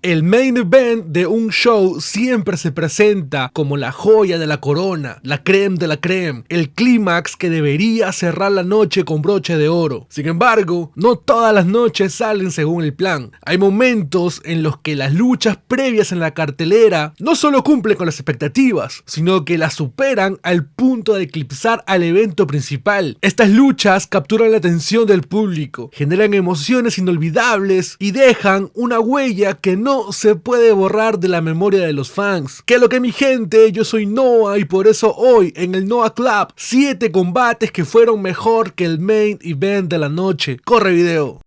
El main event de un show siempre se presenta como la joya de la corona, la crème de la crème, el clímax que debería cerrar la noche con broche de oro. Sin embargo, no todas las noches salen según el plan. Hay momentos en los que las luchas previas en la cartelera no solo cumplen con las expectativas, sino que las superan al punto de eclipsar al evento principal. Estas luchas capturan la atención del público, generan emociones inolvidables y dejan una huella que no se puede borrar de la memoria de los fans. ¿Qué es lo que, mi gente? Yo soy Noah y por eso hoy en el Noah Club 7 combates que fueron mejor que el main event de la noche. Corre video.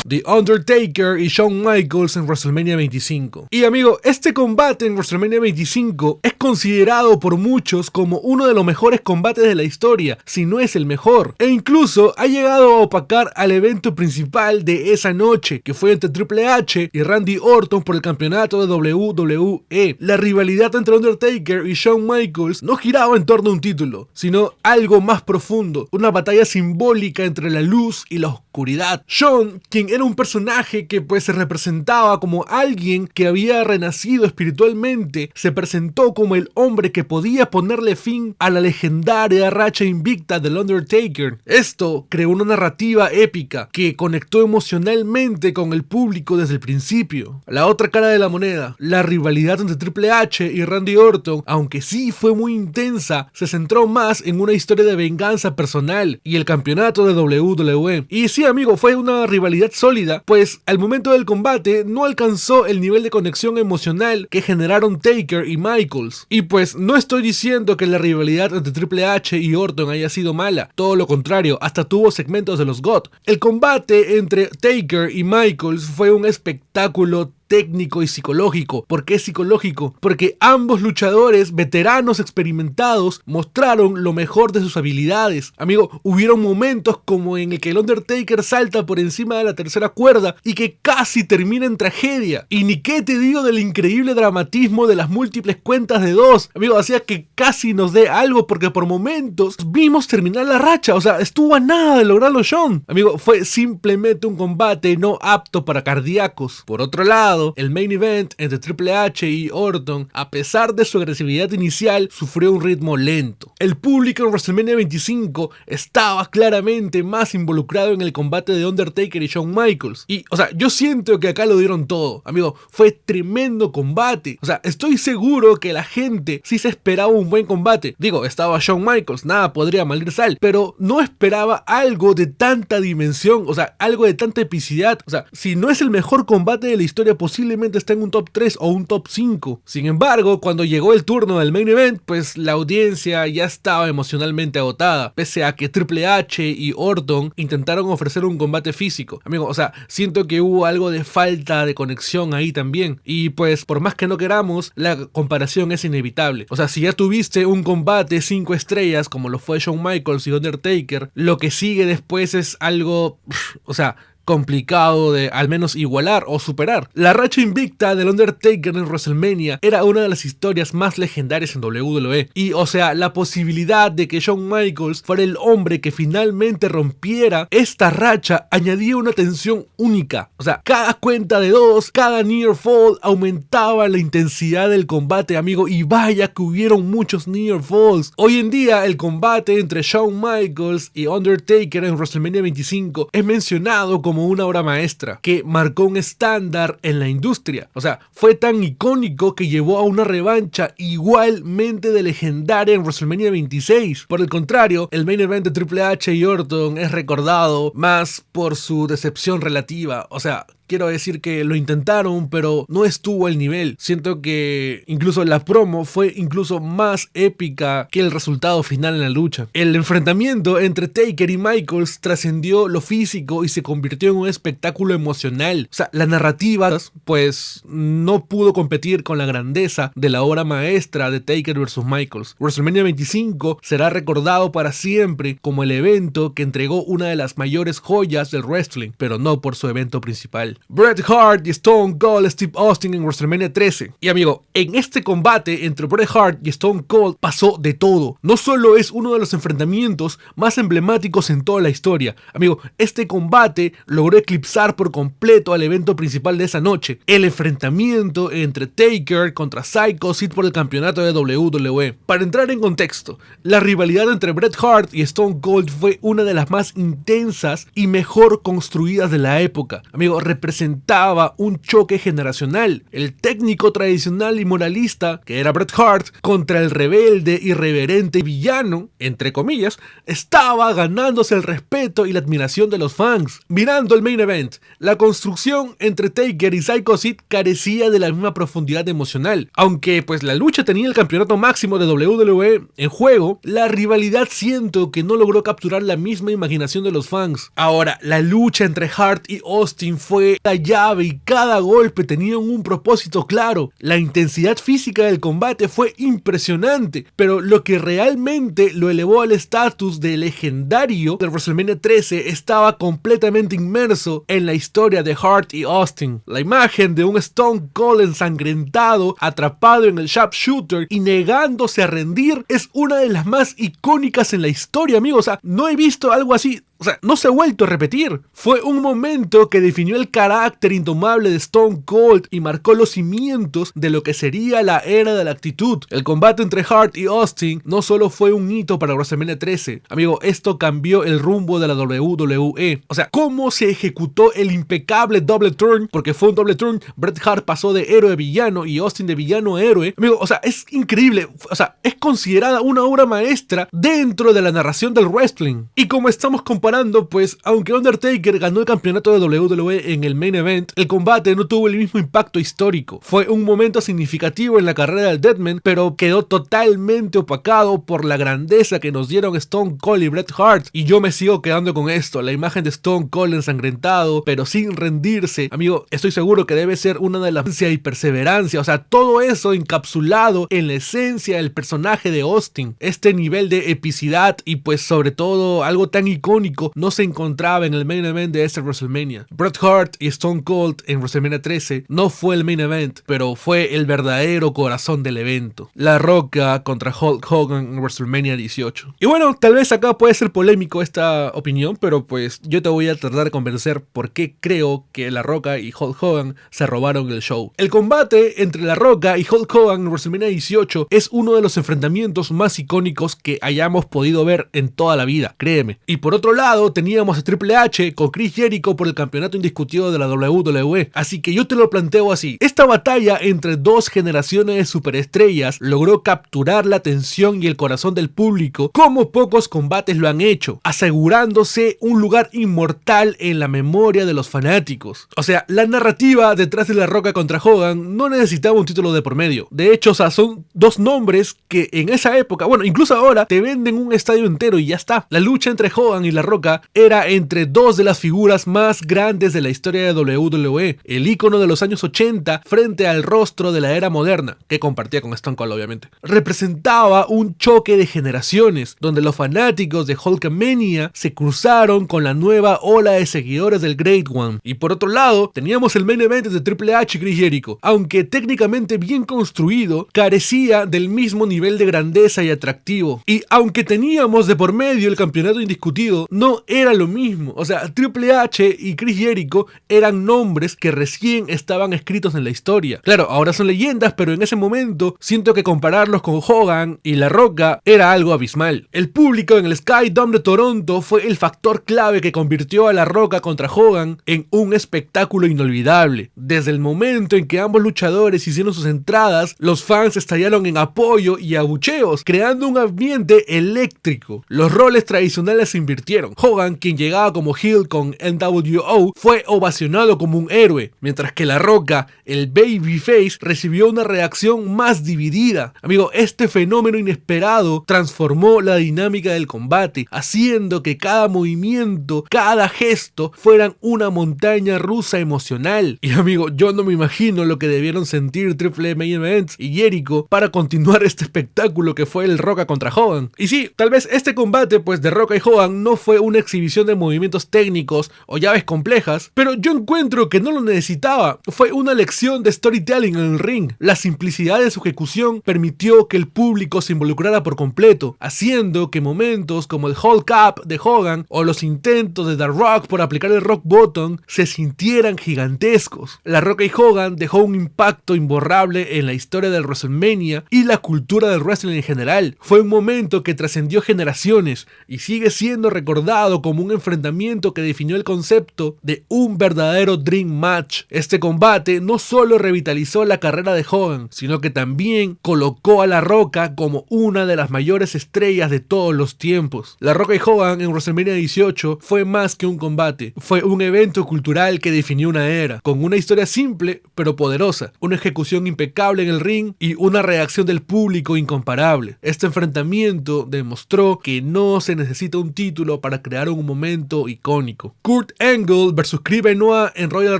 The Undertaker y Shawn Michaels en WrestleMania 25. Y amigo, este combate en WrestleMania 25 es considerado por muchos como uno de los mejores combates de la historia, si no es el mejor. E incluso ha llegado a opacar al evento principal de esa noche, que fue entre Triple H y Randy Orton por el campeonato de WWE. La rivalidad entre Undertaker y Shawn Michaels no giraba en torno a un título, sino algo más profundo, una batalla simbólica entre la luz y la oscuridad. Shawn, quien era un personaje que pues se representaba como alguien que había renacido espiritualmente, se presentó como el hombre que podía ponerle fin a la legendaria racha invicta del Undertaker. Esto creó una narrativa épica que conectó emocionalmente con el público desde el principio. La otra cara de la moneda, la rivalidad entre Triple H y Randy Orton, aunque sí fue muy intensa, se centró más en una historia de venganza personal y el campeonato de WWE. Y sí, amigo, fue una rivalidad sólida, pues al momento del combate no alcanzó el nivel de conexión emocional que generaron Taker y Michaels. Y pues no estoy diciendo que la rivalidad entre Triple H y Orton haya sido mala, todo lo contrario, hasta tuvo segmentos de los GOT. El combate entre Taker y Michaels fue un espectáculo técnico y psicológico. ¿Por qué psicológico? Porque ambos luchadores veteranos experimentados mostraron lo mejor de sus habilidades. Amigo, hubieron momentos como en el que el Undertaker salta por encima de la tercera cuerda y que casi termina en tragedia. Y ni qué te digo del increíble dramatismo de las múltiples cuentas de dos. Amigo, hacía que casi nos dé algo porque por momentos vimos terminar la racha. O sea, estuvo a nada de lograrlo Shawn. Amigo, fue simplemente un combate no apto para cardíacos. Por otro lado, el main event entre Triple H y Orton, a pesar de su agresividad inicial, sufrió un ritmo lento. El público en WrestleMania 25 estaba claramente más involucrado en el combate de Undertaker y Shawn Michaels. Y, o sea, yo siento que acá lo dieron todo. Amigo, fue tremendo combate. O sea, estoy seguro que la gente sí se esperaba un buen combate. Digo, estaba Shawn Michaels, nada podría malir sal, pero no esperaba algo de tanta dimensión, o sea, algo de tanta epicidad. O sea, si no es el mejor combate de la historia, posiblemente está en un top 3 o un top 5. Sin embargo, cuando llegó el turno del main event, pues la audiencia ya estaba emocionalmente agotada, pese a que Triple H y Orton intentaron ofrecer un combate físico. Amigo, o sea, siento que hubo algo de falta de conexión ahí también. Y pues, por más que no queramos, la comparación es inevitable. O sea, si ya tuviste un combate 5 estrellas como lo fue Shawn Michaels y Undertaker, lo que sigue después es algo, o sea, complicado de al menos igualar o superar. La racha invicta del Undertaker en WrestleMania era una de las historias más legendarias en WWE. Y o sea, la posibilidad de que Shawn Michaels fuera el hombre que finalmente rompiera esta racha añadía una tensión única. O sea, cada cuenta de dos, cada near fall aumentaba la intensidad del combate, amigo, y vaya que hubieron muchos near falls. Hoy en día el combate entre Shawn Michaels y Undertaker en WrestleMania 25 es mencionado como una obra maestra que marcó un estándar en la industria. O sea, fue tan icónico que llevó a una revancha igualmente de legendaria en WrestleMania 26. Por el contrario, el main event de Triple H y Orton es recordado más por su decepción relativa. O sea, quiero decir que lo intentaron, pero no estuvo al nivel. Siento que incluso la promo fue incluso más épica que el resultado final en la lucha. El enfrentamiento entre Taker y Michaels trascendió lo físico y se convirtió en un espectáculo emocional. O sea, la narrativa pues no pudo competir con la grandeza de la obra maestra de Taker vs. Michaels. WrestleMania 25 será recordado para siempre como el evento que entregó una de las mayores joyas del wrestling, pero no por su evento principal. final. Bret Hart y Stone Cold Steve Austin en WrestleMania 13. Y amigo, en este combate entre Bret Hart y Stone Cold pasó de todo. No solo es uno de los enfrentamientos más emblemáticos en toda la historia. Amigo, este combate logró eclipsar por completo al evento principal de esa noche. El enfrentamiento entre Taker contra Psycho Sid por el campeonato de WWE. Para entrar en contexto, la rivalidad entre Bret Hart y Stone Cold fue una de las más intensas y mejor construidas de la época. Amigo, representaba un choque generacional. El técnico tradicional y moralista, que era Bret Hart, contra el rebelde, irreverente villano, entre comillas, estaba ganándose el respeto y la admiración de los fans. Mirando el main event, la construcción entre Taker y Psycho Sid carecía de la misma profundidad emocional. Aunque pues la lucha tenía el campeonato máximo de WWE en juego, la rivalidad siento que no logró capturar la misma imaginación de los fans. Ahora, la lucha entre Hart y Austin fue la llave y cada golpe tenía un propósito claro. La intensidad física del combate fue impresionante, pero lo que realmente lo elevó al estatus de legendario de WrestleMania 13 estaba completamente inmerso en la historia de Hart y Austin. La imagen de un Stone Cold ensangrentado, atrapado en el sharpshooter y negándose a rendir es una de las más icónicas en la historia, amigos. O sea, no he visto algo así. O sea, no se ha vuelto a repetir. Fue un momento que definió el carácter indomable de Stone Cold y marcó los cimientos de lo que sería la era de la actitud. El combate entre Hart y Austin no solo fue un hito para WrestleMania 13. Amigo, esto cambió el rumbo de la WWE. O sea, cómo se ejecutó el impecable double turn, porque fue un double turn. Bret Hart pasó de héroe a villano y Austin de villano a héroe. Amigo, o sea, es increíble. O sea, es considerada una obra maestra dentro de la narración del wrestling. Y como estamos comparando, pues aunque Undertaker ganó el campeonato de WWE en el main event, el combate no tuvo el mismo impacto histórico. Fue un momento significativo en la carrera del Deadman, pero quedó totalmente opacado por la grandeza que nos dieron Stone Cold y Bret Hart. Y yo me sigo quedando con esto, la imagen de Stone Cold ensangrentado, pero sin rendirse. Amigo, estoy seguro que debe ser una de la paciencia y perseverancia, o sea, todo eso encapsulado en la esencia del personaje de Austin. Este nivel de epicidad y pues sobre todo algo tan icónico no se encontraba en el main event de este WrestleMania. Bret Hart y Stone Cold en WrestleMania 13 no fue el main event, pero fue el verdadero corazón del evento. La Roca contra Hulk Hogan en WrestleMania 18. Y bueno, tal vez acá puede ser polémico esta opinión, pero pues yo te voy a tratar de convencer por qué creo que La Roca y Hulk Hogan se robaron el show. El combate entre La Roca y Hulk Hogan en WrestleMania 18 es uno de los enfrentamientos más icónicos que hayamos podido ver en toda la vida, créeme. Y por otro lado, teníamos a Triple H con Chris Jericho por el campeonato indiscutido de la WWE. Así que yo te lo planteo así. Esta batalla entre dos generaciones de superestrellas logró capturar la atención y el corazón del público como pocos combates lo han hecho, asegurándose un lugar inmortal en la memoria de los fanáticos. O sea, la narrativa detrás de La Roca contra Hogan no necesitaba un título de por medio. De hecho, o sea, son dos nombres que en esa época, bueno, incluso ahora, te venden un estadio entero y ya está. La lucha entre Hogan y La Roca era entre dos de las figuras más grandes de la historia de WWE, el ícono de los años 80 frente al rostro de la era moderna, que compartía con Stone Cold obviamente. Representaba un choque de generaciones, donde los fanáticos de Hulkamania se cruzaron con la nueva ola de seguidores del Great One. Y por otro lado, teníamos el main event de Triple H y Chris Jericho, aunque técnicamente bien construido, carecía del mismo nivel de grandeza y atractivo. Y aunque teníamos de por medio el campeonato indiscutido, no era lo mismo. O sea, Triple H y Chris Jericho eran nombres que recién estaban escritos en la historia. Claro, ahora son leyendas, pero en ese momento siento que compararlos con Hogan y La Roca era algo abismal. El público en el Sky Dome de Toronto fue el factor clave que convirtió a La Roca contra Hogan en un espectáculo inolvidable. Desde el momento en que ambos luchadores hicieron sus entradas, los fans estallaron en apoyo y abucheos, creando un ambiente eléctrico. Los roles tradicionales se invirtieron. Hogan, quien llegaba como heel con NWO, fue ovacionado como un héroe, mientras que La Roca, el babyface, recibió una reacción más dividida. Amigo, este fenómeno inesperado transformó la dinámica del combate, haciendo que cada movimiento, cada gesto fueran una montaña rusa emocional. Y amigo, yo no me imagino lo que debieron sentir Triple Main Events y Jericho para continuar este espectáculo que fue el Roca contra Hogan. Y sí, tal vez este combate pues de Roca y Hogan no fue una exhibición de movimientos técnicos o llaves complejas, pero yo encuentro que no lo necesitaba. Fue una lección de storytelling en el ring. La simplicidad de su ejecución permitió que el público se involucrara por completo, haciendo que momentos como el Hulk Up de Hogan o los intentos de The Rock por aplicar el Rock Bottom se sintieran gigantescos. La Roca y Hogan dejó un impacto imborrable en la historia del WrestleMania y la cultura del wrestling en general. Fue un momento que trascendió generaciones y sigue siendo recordado como un enfrentamiento que definió el concepto de un verdadero Dream Match. Este combate no solo revitalizó la carrera de Hogan, sino que también colocó a La Roca como una de las mayores estrellas de todos los tiempos. La Roca y Hogan en WrestleMania 18 fue más que un combate, fue un evento cultural que definió una era, con una historia simple pero poderosa, una ejecución impecable en el ring y una reacción del público incomparable. Este enfrentamiento demostró que no se necesita un título para crear un momento icónico. Kurt Angle vs Chris Benoit en Royal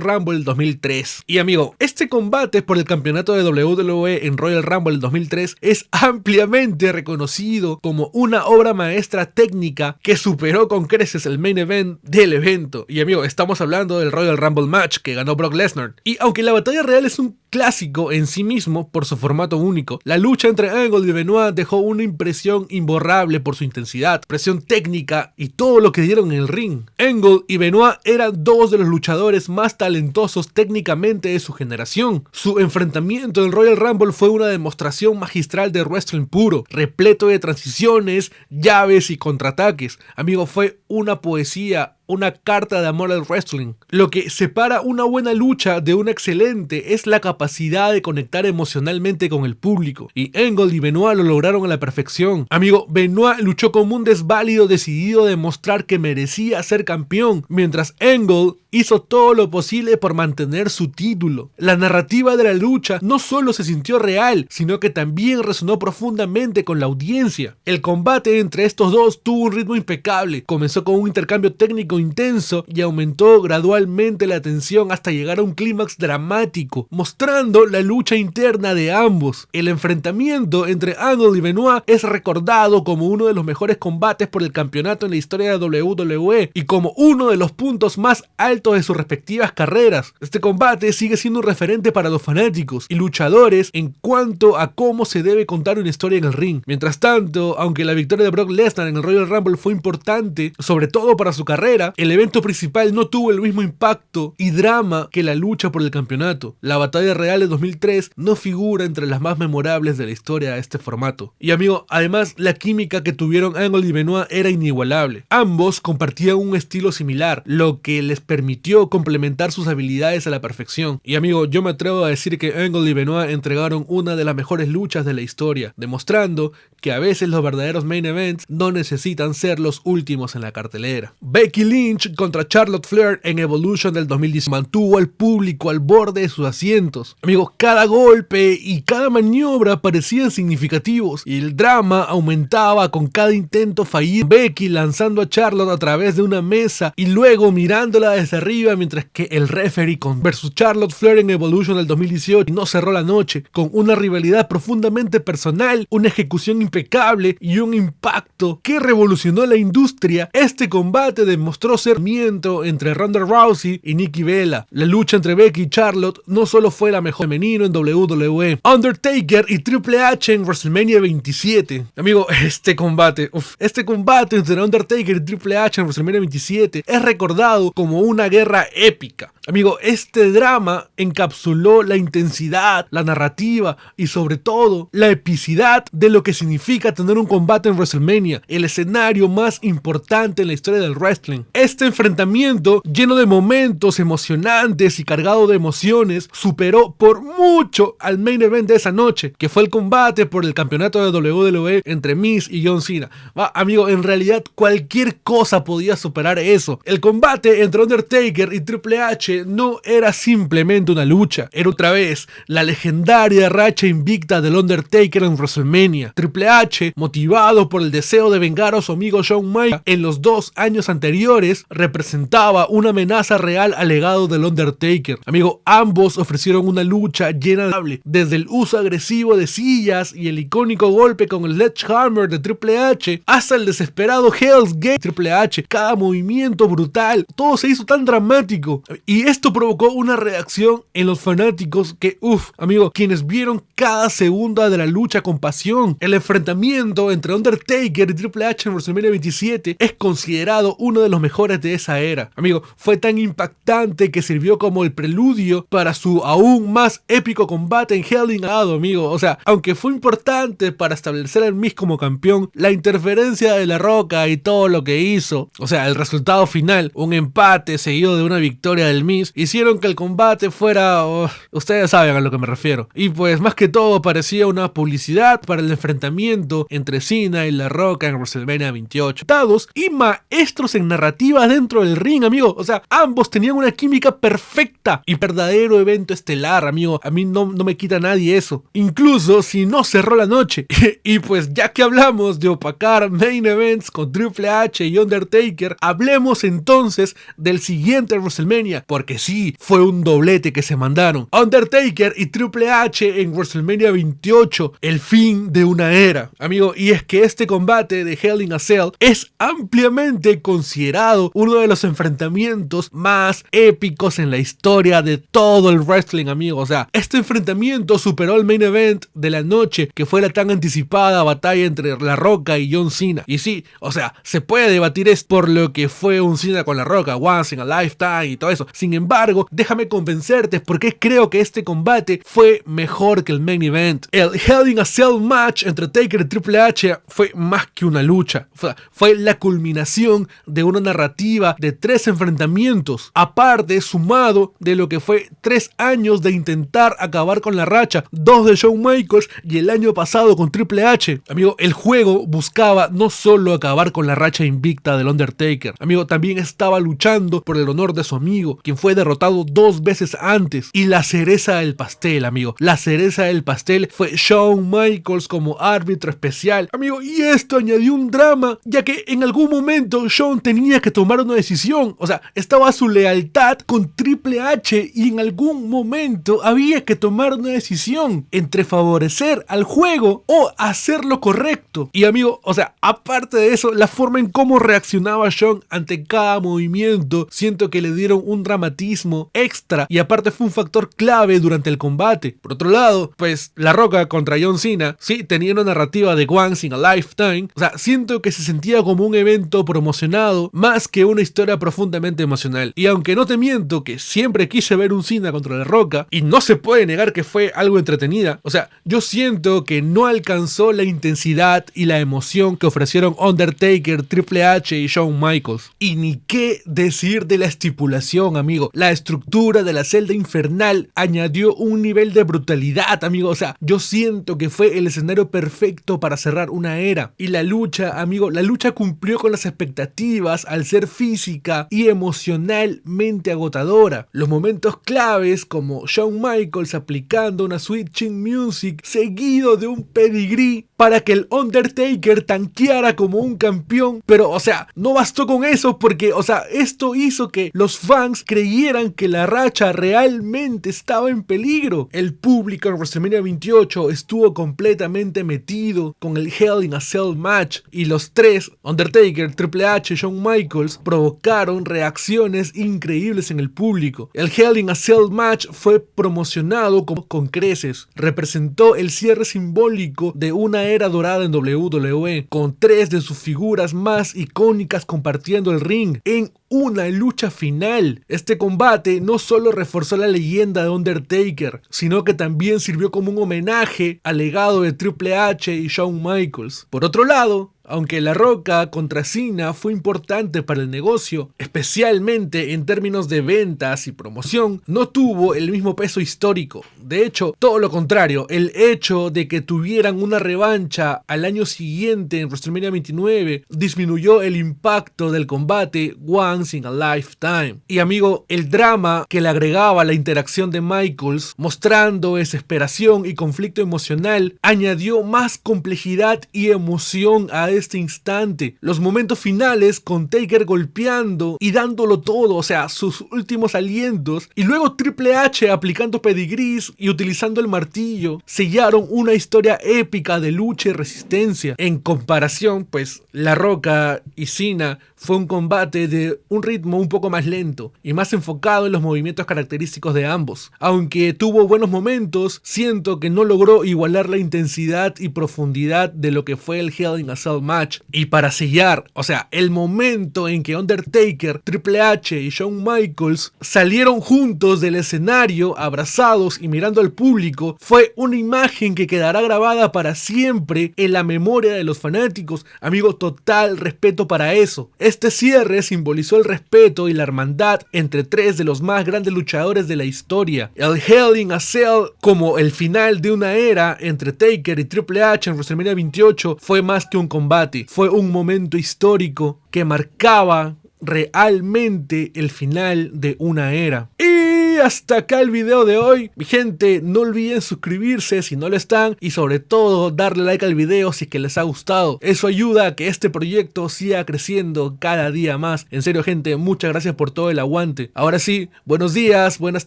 Rumble 2003. Y amigo, este combate por el campeonato de WWE en Royal Rumble 2003 es ampliamente reconocido como una obra maestra técnica que superó con creces el main event del evento. Y amigo, estamos hablando del Royal Rumble match que ganó Brock Lesnar. Y aunque la batalla real es un clásico en sí mismo por su formato único, la lucha entre Angle y Benoit dejó una impresión imborrable por su intensidad, presión técnica y todo lo que dieron en el ring. Angle y Benoit eran dos de los luchadores más talentosos técnicamente de su generación. Su enfrentamiento en Royal Rumble fue una demostración magistral de wrestling puro, repleto de transiciones, llaves y contraataques. Amigo, fue una poesía, una carta de amor al wrestling. Lo que separa una buena lucha de una excelente es la capacidad de conectar emocionalmente con el público, y Angle y Benoit lo lograron a la perfección. Amigo, Benoit luchó como un desválido decidido a demostrar que merecía ser campeón, mientras Angle hizo todo lo posible por mantener su título. La narrativa de la lucha no solo se sintió real, sino que también resonó profundamente con la audiencia. El combate entre estos dos tuvo un ritmo impecable, comenzó con un intercambio técnico intenso y aumentó gradualmente la tensión hasta llegar a un clímax dramático, mostrando la lucha interna de ambos. El enfrentamiento entre Angle y Benoit es recordado como uno de los mejores combates por el campeonato en la historia de WWE y como uno de los puntos más altos de sus respectivas carreras. Este combate sigue siendo un referente para los fanáticos y luchadores en cuanto a cómo se debe contar una historia en el ring. Mientras tanto, aunque la victoria de Brock Lesnar en el Royal Rumble fue importante, sobre todo para su carrera, el evento principal no tuvo el mismo impacto y drama que la lucha por el campeonato. La batalla real de 2003 no figura entre las más memorables de la historia de este formato. Y amigo, además la química que tuvieron Angle y Benoit era inigualable. Ambos compartían un estilo similar, lo que les permitió complementar sus habilidades a la perfección. Y amigo, yo me atrevo a decir que Angle y Benoit entregaron una de las mejores luchas de la historia, demostrando que a veces los verdaderos main events no necesitan ser los últimos en la cartelera. Becky Lynch contra Charlotte Flair en Evolution del 2010 mantuvo al público al borde de sus asientos. Amigos, cada golpe y cada maniobra parecían significativos y el drama aumentaba con cada intento fallido. Becky lanzando a Charlotte a través de una mesa y luego mirándola desde arriba, mientras que el referee versus Charlotte Flair en Evolution del 2018 no cerró la noche con una rivalidad profundamente personal, una ejecución impecable y un impacto que revolucionó la industria. Este combate demostró ser miento entre Ronda Rousey y Nikki Bella. La lucha entre Becky y Charlotte no solo fue la mejor femenino en WWE. Undertaker y Triple H en WrestleMania 27. Amigo, este combate entre Undertaker y Triple H en WrestleMania 27 es recordado como una guerra épica. Amigo, este drama encapsuló la intensidad, la narrativa y sobre todo la epicidad de lo que significa tener un combate en WrestleMania, el escenario más importante en la historia del wrestling. Este enfrentamiento, lleno de momentos emocionantes y cargado de emociones, superó por mucho al main event de esa noche, que fue el combate por el campeonato de WWE entre Miz y John Cena. Amigo, en realidad cualquier cosa podía superar eso. El combate entre Undertaker y Triple H no era simplemente una lucha, era otra vez la legendaria racha invicta del Undertaker en WrestleMania. Triple H, motivado por el deseo de vengar a su amigo Shawn Michaels en los 2 años anteriores, luchadores representaba una amenaza real al legado del Undertaker. Amigo, ambos ofrecieron una lucha llena de desde el uso agresivo de sillas y el icónico golpe con el Sledgehammer de Triple H hasta el desesperado Hell's Gate de Triple H. Cada movimiento brutal, todo se hizo tan dramático y esto provocó una reacción en los fanáticos que, amigo, quienes vieron cada segunda de la lucha con pasión. El enfrentamiento entre Undertaker y Triple H en WrestleMania 27 es considerado uno de los mejores de esa era. Amigo, fue tan impactante que sirvió como el preludio para su aún más épico combate en Hell in a Cell, amigo. O sea, aunque fue importante para establecer al Miz como campeón, la interferencia de La Roca y todo lo que hizo, o sea, el resultado final, un empate seguido de una victoria del Miz, hicieron que el combate fuera... ustedes saben a lo que me refiero. Y pues más que todo parecía una publicidad para el enfrentamiento entre Cena y La Roca en WrestleMania 28. Dados y maestros en narrativa dentro del ring, amigo. O sea, ambos tenían una química perfecta y verdadero evento estelar, amigo. A mí no me quita nadie eso. Incluso si no cerró la noche. Y pues ya que hablamos de opacar main events con Triple H y Undertaker, hablemos entonces del siguiente WrestleMania, porque sí, fue un doblete que se mandaron. Undertaker y Triple H en WrestleMania 28, el fin de una era, amigo. Y es que este combate de Hell in a Cell es ampliamente considerado uno de los enfrentamientos más épicos en la historia de todo el wrestling, amigo. O sea, este enfrentamiento superó el main event de la noche, que fue la tan anticipada batalla entre La Roca y John Cena. Y sí, o sea, se puede debatir esto por lo que fue un Cena con La Roca, once in a lifetime y todo eso. Sin embargo, déjame convencerte porque creo que este combate fue mejor que el main event. El Hell in a Cell match entre Taker y Triple H fue más que una lucha. Fue la culminación de una narrativa de 3 enfrentamientos, aparte sumado de lo que fue 3 años de intentar acabar con la racha, 2 de Shawn Michaels y el año pasado con Triple H. Amigo, el juego buscaba no solo acabar con la racha invicta del Undertaker, amigo, también estaba luchando por el honor de su amigo, quien fue derrotado 2 veces antes. Y la cereza del pastel, amigo, la cereza del pastel fue Shawn Michaels como árbitro especial, amigo, y esto añadió un drama, ya que en algún momento Shawn tenía que tomar una decisión. O sea, estaba su lealtad con Triple H y en algún momento había que tomar una decisión entre favorecer al juego o hacer lo correcto. Y amigo, o sea, aparte de eso, la forma en cómo reaccionaba Shawn ante cada movimiento, siento que le dieron un dramatismo extra y aparte fue un factor clave durante el combate. Por otro lado, pues La Roca contra John Cena, sí, tenía una narrativa de once in a lifetime. O sea, siento que se sentía como un evento promocionado más que una historia profundamente emocional. Y aunque no te miento que siempre quise ver un Cena contra La Roca, y no se puede negar que fue algo entretenida, o sea, yo siento que no alcanzó la intensidad y la emoción que ofrecieron Undertaker, Triple H y Shawn Michaels. Y ni qué decir de la estipulación, amigo. La estructura de la celda infernal añadió un nivel de brutalidad, amigo. O sea, yo siento que fue el escenario perfecto para cerrar una era. Y la lucha, amigo, la lucha cumplió con las expectativas al ser física y emocionalmente agotadora. Los momentos claves como Shawn Michaels aplicando una Sweet Chin Music seguido de un pedigree para que el Undertaker tanqueara como un campeón. Pero, o sea, no bastó con eso porque, o sea, esto hizo que los fans creyeran que la racha realmente estaba en peligro. El público en WrestleMania 28 estuvo completamente metido con el Hell in a Cell match y los 3, Undertaker, Triple H y Shawn Michaels, provocaron reacciones increíbles en el público. El Hell in a Cell match fue promocionado con creces. Representó el cierre simbólico de una era dorada en WWE, con 3 de sus figuras más icónicas compartiendo el ring en una lucha final. Este combate no solo reforzó la leyenda de Undertaker, sino que también sirvió como un homenaje al legado de Triple H y Shawn Michaels. Por otro lado, aunque La Roca contra Cena fue importante para el negocio, especialmente en términos de ventas y promoción, no tuvo el mismo peso histórico. De hecho, todo lo contrario, el hecho de que tuvieran una revancha al año siguiente en WrestleMania 29 disminuyó el impacto del combate once in a lifetime. Y amigo, el drama que le agregaba la interacción de Michaels, mostrando desesperación y conflicto emocional, añadió más complejidad y emoción a este instante. Los momentos finales con Taker golpeando y dándolo todo, o sea, sus últimos alientos, y luego Triple H aplicando pedigrís y utilizando el martillo, sellaron una historia épica de lucha y resistencia. En comparación, pues, La Roca y Cena fue un combate de un ritmo un poco más lento y más enfocado en los movimientos característicos de ambos. Aunque tuvo buenos momentos, siento que no logró igualar la intensidad y profundidad de lo que fue el Hell in a Cell match. Y para sellar, o sea, el momento en que Undertaker, Triple H y Shawn Michaels salieron juntos del escenario, abrazados y mirando al público, fue una imagen que quedará grabada para siempre en la memoria de los fanáticos. Amigo, total respeto para eso. Este cierre simbolizó el respeto y la hermandad entre tres de los más grandes luchadores de la historia. El Hell in a Cell, como el final de una era entre Taker y Triple H en WrestleMania 28, fue más que un combate, fue un momento histórico que marcaba realmente el final de una era. Y hasta acá el video de hoy. Mi gente, no olviden suscribirse si no lo están y sobre todo darle like al video si es que les ha gustado. Eso ayuda a que este proyecto siga creciendo cada día más. En serio, gente, muchas gracias por todo el aguante. Ahora sí, buenos días, buenas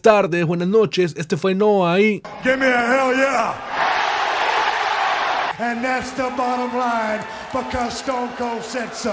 tardes, buenas noches. Este fue Noah y... Give me a hell yeah! And that's the bottom line because Stone Cold said so.